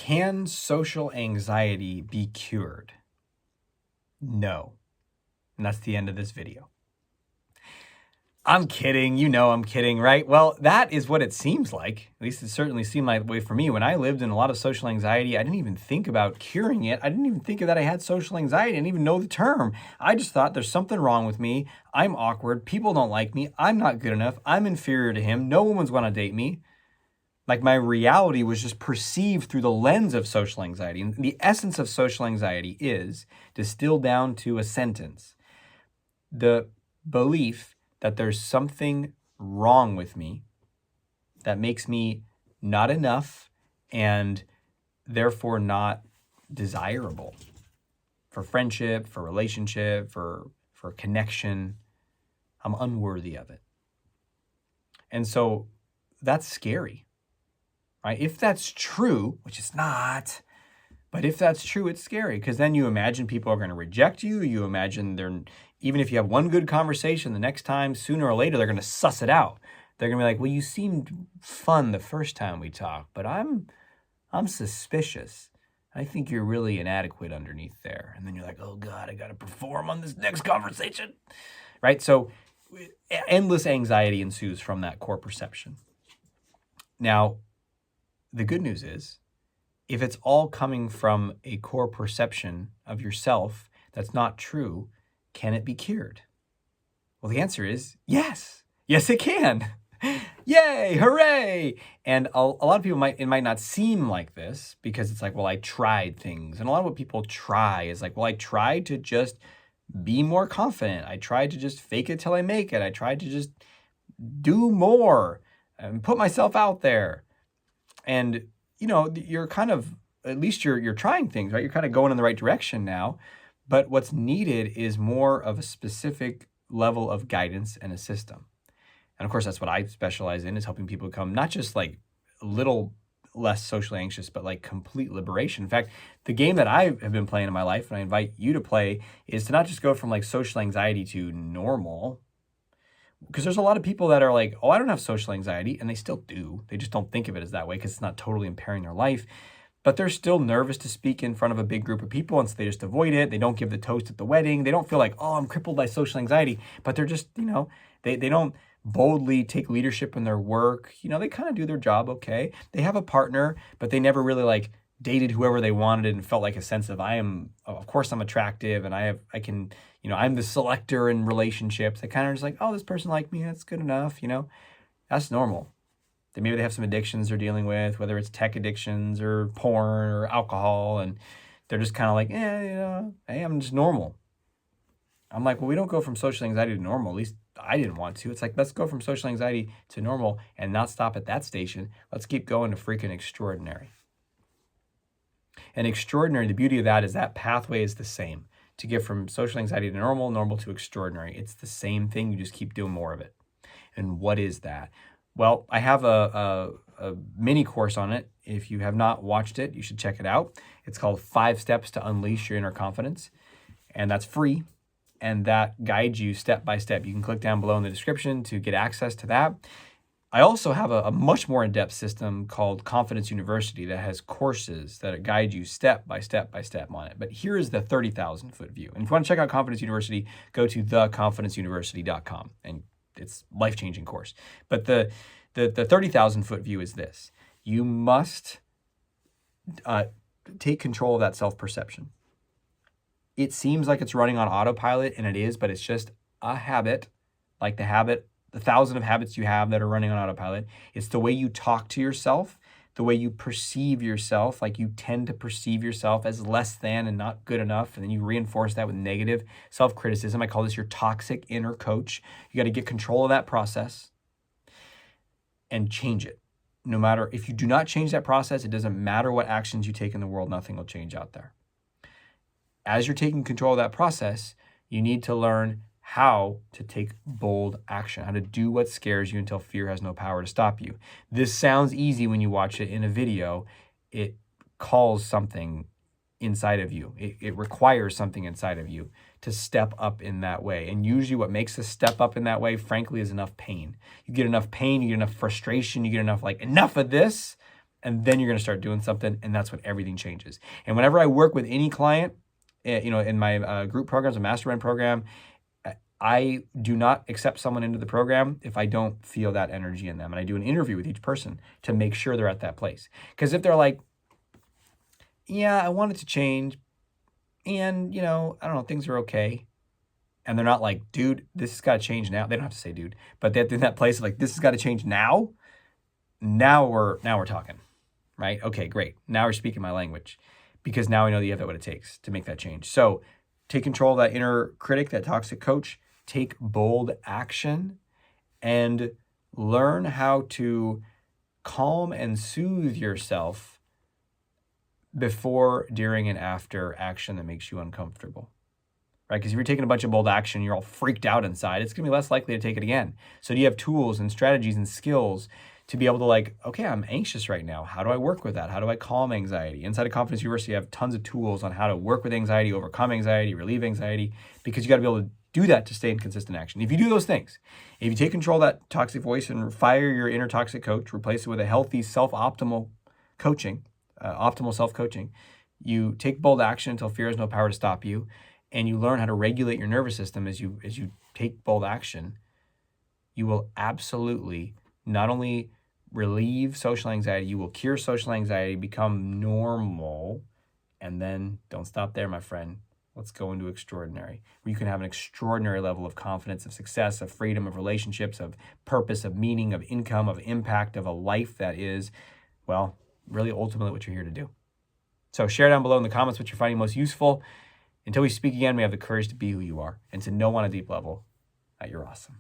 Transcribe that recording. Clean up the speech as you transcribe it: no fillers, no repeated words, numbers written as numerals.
Can social anxiety be cured? No. And that's the end of this video. I'm kidding. You know I'm kidding, right? Well, that is what it seems like. At least it certainly seemed that way for me. When I lived in a lot of social anxiety, I didn't even think about curing it. I didn't even think that I had social anxiety. I didn't even know the term. I just thought there's something wrong with me. I'm awkward. People don't like me. I'm not good enough. I'm inferior to him. No woman's going to date me. Like my reality was just perceived through the lens of social anxiety. And the essence of social anxiety is distilled down to a sentence. The belief that there's something wrong with me that makes me not enough and therefore not desirable for friendship, for relationship, for connection. I'm unworthy of it. And so that's scary, right? If that's true, which it's not, but if that's true, it's scary because then you imagine people are going to reject you. You imagine even if you have one good conversation, the next time, sooner or later, they're going to suss it out. They're going to be like, well, you seemed fun the first time we talked, but I'm suspicious. I think you're really inadequate underneath there. And then you're like, oh God, I got to perform on this next conversation, right? So endless anxiety ensues from that core perception. Now, the good news is, if it's all coming from a core perception of yourself that's not true, can it be cured? Well, the answer is yes. Yes, it can. Yay, hooray. And a lot of people it might not seem like this because it's like, well, I tried things. And a lot of what people try is like, well, I tried to just be more confident. I tried to just fake it till I make it. I tried to just do more and put myself out there. And you're kind of, at least you're trying things, right? You're kind of going in the right direction now. But what's needed is more of a specific level of guidance and a system. And of course, that's what I specialize in, is helping people become not just like a little less socially anxious, but like complete liberation. In fact, the game that I have been playing in my life, and I invite you to play, is to not just go from like social anxiety to normal. Because there's a lot of people that are like, oh, I don't have social anxiety, and they still do. They just don't think of it as that way because it's not totally impairing their life. But they're still nervous to speak in front of a big group of people, and so they just avoid it. They don't give the toast at the wedding. They don't feel like, oh, I'm crippled by social anxiety. But they're just, they don't boldly take leadership in their work. They kind of do their job okay. They have a partner, but they never really like dated whoever they wanted and felt like a sense of, of course I'm attractive and I'm the selector in relationships. They kind of just like, oh, this person liked me. That's good enough. That's normal. Maybe they have some addictions they're dealing with, whether it's tech addictions or porn or alcohol, and they're just kind of like, hey, I'm just normal. I'm like, well, we don't go from social anxiety to normal. At least I didn't want to. It's like, let's go from social anxiety to normal and not stop at that station. Let's keep going to freaking extraordinary. And extraordinary, the beauty of that is that pathway is the same. To get from social anxiety to normal, normal to extraordinary. It's the same thing. You just keep doing more of it. And what is that? Well, I have a mini course on it. If you have not watched it, you should check it out. It's called 5 Steps to Unleash Your Inner Confidence. And that's free. And that guides you step by step. You can click down below in the description to get access to that. I also have a much more in-depth system called Confidence University that has courses that guide you step by step on it. But here is the 30,000-foot view. And if you want to check out Confidence University, go to theconfidenceuniversity.com. And it's a life-changing course. But the 30,000-foot view is this. You must take control of that self-perception. It seems like it's running on autopilot, and it is, but it's just a habit, like the 1,000 of habits you have that are running on autopilot. It's the way you talk to yourself, the way you perceive yourself, like you tend to perceive yourself as less than and not good enough, and then you reinforce that with negative self-criticism. I call this your toxic inner coach. You got to get control of that process and change it. No matter, if you do not change that process, it doesn't matter what actions you take in the world, nothing will change out there. As you're taking control of that process, you need to learn how to take bold action, how to do what scares you until fear has no power to stop you. This sounds easy when you watch it in a video. It calls something inside of you. It requires something inside of you to step up in that way. And usually what makes us step up in that way, frankly, is enough pain. You get enough pain, you get enough frustration, you get enough of this, And then you're going to start doing something, and that's when everything changes. And whenever I work with any client, in my group programs, a mastermind program, I do not accept someone into the program if I don't feel that energy in them. And I do an interview with each person to make sure they're at that place. Because if they're like, yeah, I want it to change, and, I don't know, things are okay. And they're not like, dude, this has got to change now. They don't have to say dude, but they're in that place of like, this has got to change now. Now we're talking, right? Okay, great. Now we're speaking my language, because now I know that you have what it takes to make that change. So take control of that inner critic, that toxic coach, take bold action, and learn how to calm and soothe yourself before, during, and after action that makes you uncomfortable, right? Because if you're taking a bunch of bold action, you're all freaked out inside, it's going to be less likely to take it again. So do you have tools and strategies and skills to be able to like, okay, I'm anxious right now. How do I work with that? How do I calm anxiety? Inside of Confidence University, you have tons of tools on how to work with anxiety, overcome anxiety, relieve anxiety, because you got to be able to do that to stay in consistent action. If you do those things, if you take control of that toxic voice and fire your inner toxic coach, replace it with a healthy self-optimal coaching, optimal self-coaching, you take bold action until fear has no power to stop you, and you learn how to regulate your nervous system as you take bold action, you will absolutely not only relieve social anxiety, you will cure social anxiety, become normal, and then don't stop there, my friend. Let's go into extraordinary, where you can have an extraordinary level of confidence, of success, of freedom, of relationships, of purpose, of meaning, of income, of impact, of a life that is, well, really ultimately what you're here to do. So share down below in the comments what you're finding most useful. Until we speak again, we have the courage to be who you are and to know on a deep level that you're awesome.